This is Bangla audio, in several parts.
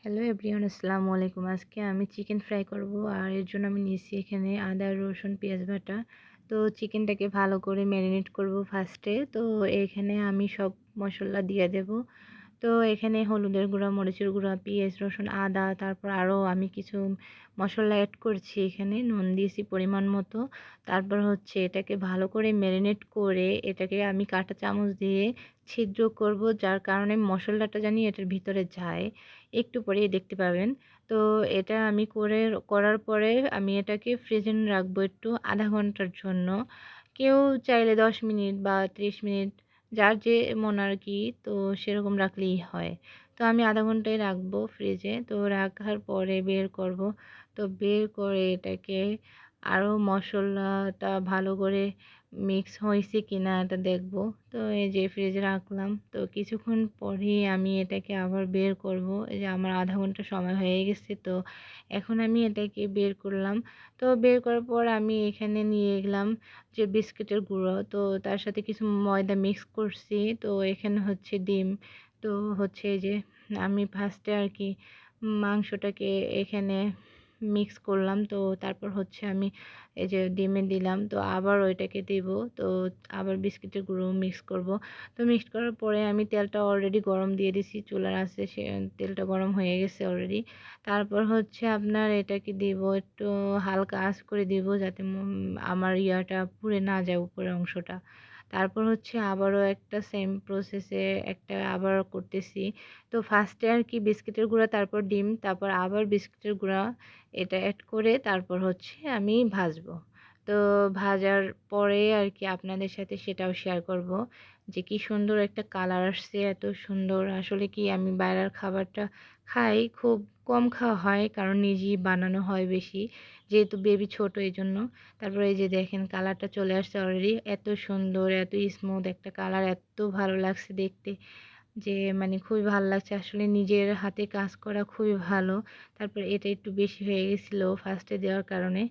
হ্যালো এভরিওয়ান, আসসালামু আলাইকুম। আজকে আমি চিকেন ফ্রাই করব আর এর জন্য আমি নিয়েছি এখানে আদা, রসুন, পেঁয়াজ বাটা। তো চিকেনটাকে ভালো করে ম্যারিনেট করব ফার্স্টে। তো এখানে আমি সব মশলা দিয়ে দেব। তো এখানে হলুদের গুঁড়া, মরিচের গুঁড়া, পেঁয়াজ, রসুন, আদা, তারপর আরও আমি কিছু মশলা অ্যাড করছি। এখানে নুন দিয়েছি পরিমাণ মতো। তারপর হচ্ছে এটাকে ভালো করে ম্যারিনেট করে এটাকে আমি কাঁটা চামচ দিয়ে ছিদ্র করব, যার কারণে মশলাটা জানি এটার ভিতরে যায়। একটু পরেই দেখতে পাবেন। তো এটা আমি করার পরে আমি এটাকে ফ্রিজে রাখবো একটু আধা ঘন্টার জন্য। কেউ চাইলে 10 মিনিট বা 30 মিনিট, যার যে মন আর কি, তো সেরকম রাখলেই হয়। তো আমি আধা ঘন্টাই রাখবো ফ্রিজে। তো রাখার পরে বের করব। তো বের করে এটাকে আরও মশলাটা ভালো করে মিক্স হয়েছে কিনা এটা দেখব। তো এই যে ফ্রিজে রাখলাম। তো কিছুক্ষণ পরেই আমি এটাকে আবার বের করব। এই যে আমার আধা ঘন্টা সময় হয়ে গেছে। তো এখন আমি এটাকে বের করলাম। তো বের করার পর আমি এখানে নিয়ে গেলাম যে বিস্কিটের গুঁড়ো। তো তার সাথে কিছু ময়দা মিক্স করছি। তো এখানে হচ্ছে ডিম। তো হচ্ছে এই যে আমি ফার্স্টে আর কি মাংসটাকে এখানে মিক্স করলাম। তো তারপর হচ্ছে আমি এই যে ডিমে দিলাম। তো আবার ওইটাকে দিব। তো আবার বিস্কিটের গুঁড়ো মিক্স করব। তো মিক্স করার পরে আমি তেলটা অলরেডি গরম দিয়ে দিছি চুলার আঁচে। তেলটা গরম হয়ে গেছে অলরেডি। তারপর হচ্ছে আপনার এটাকে দিব একটু হালকা আঁচ করে দিব, যাতে আমার ইয়াটা পুড়ে না যায় উপরের অংশটা। তারপর হচ্ছে আবারও একটা সেম প্রসেসে একটা আবার করতেছি। তো ফার্স্টে আর কি বিস্কিটের গুঁড়া, তারপর ডিম, তারপর আবার বিস্কিটের গুঁড়া এটা এড করে তারপর হচ্ছে আমি ভাজবো। তো ভাজার পরে আর কি আপনাদের সাথে সেটাও শেয়ার করব যে কি সুন্দর একটা কালার আসছে, এত সুন্দর। আসলে কি আমি বাইরের খাবারটা খাই, খুব কম খাওয়া হয় কারণ নিজেই বানানো হয় বেশি, যেহেতু বেবি ছোট এজন্য। তারপরে এই যে দেখেন কালারটা চলে আসছে অলরেডি, এত সুন্দর, এত স্মুথ একটা কালার, এত ভালো লাগছে দেখতে যে মানে খুবই ভালো লাগছে। আসলে নিজের হাতে কাজ করা খুবই ভালো। তারপর এটা একটু বেশি হয়ে গেছিলো ফার্স্টে দেওয়ার কারণে।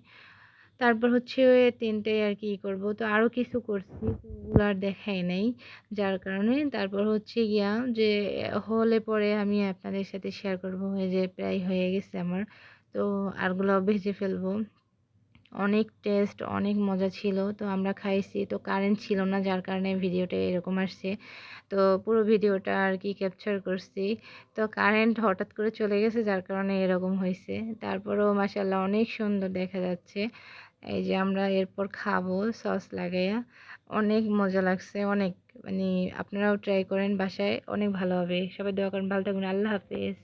তারপর হচ্ছে ৩ টায় আর কি করব। তো আরও কিছু করছি, তো ওগুলো আর দেখাই নাই। যার কারণে তারপর হচ্ছে গিয়া যে হলে পরে আমি আপনাদের সাথে শেয়ার করব। এই যে প্রায় হয়ে গেছে আমার। তো আরগুলাও ভেজে ফেলবো। অনেক টেস্ট, অনেক মজা ছিল। তো আমরা খাইছি। তো কারেন্ট ছিল না, যার কারণে ভিডিওটা এরকম আসছে। তো পুরো ভিডিওটা আর কি ক্যাপচার করছি। তো কারেন্ট হঠাৎ করে চলে গেছে, যার কারণে এরকম হইছে। তারপরেও মাশাআল্লাহ অনেক সুন্দর দেখা যাচ্ছে। এই যে আমরা এরপর খাবো সস লাগাইয়া। অনেক মজা লাগছে, অনেক। মানে আপনারাও ট্রাই করেন বাসায়, অনেক ভালো হবে। সবাই দোয়া করেন, ভালো থাকবেন। আল্লাহ হাফেজ।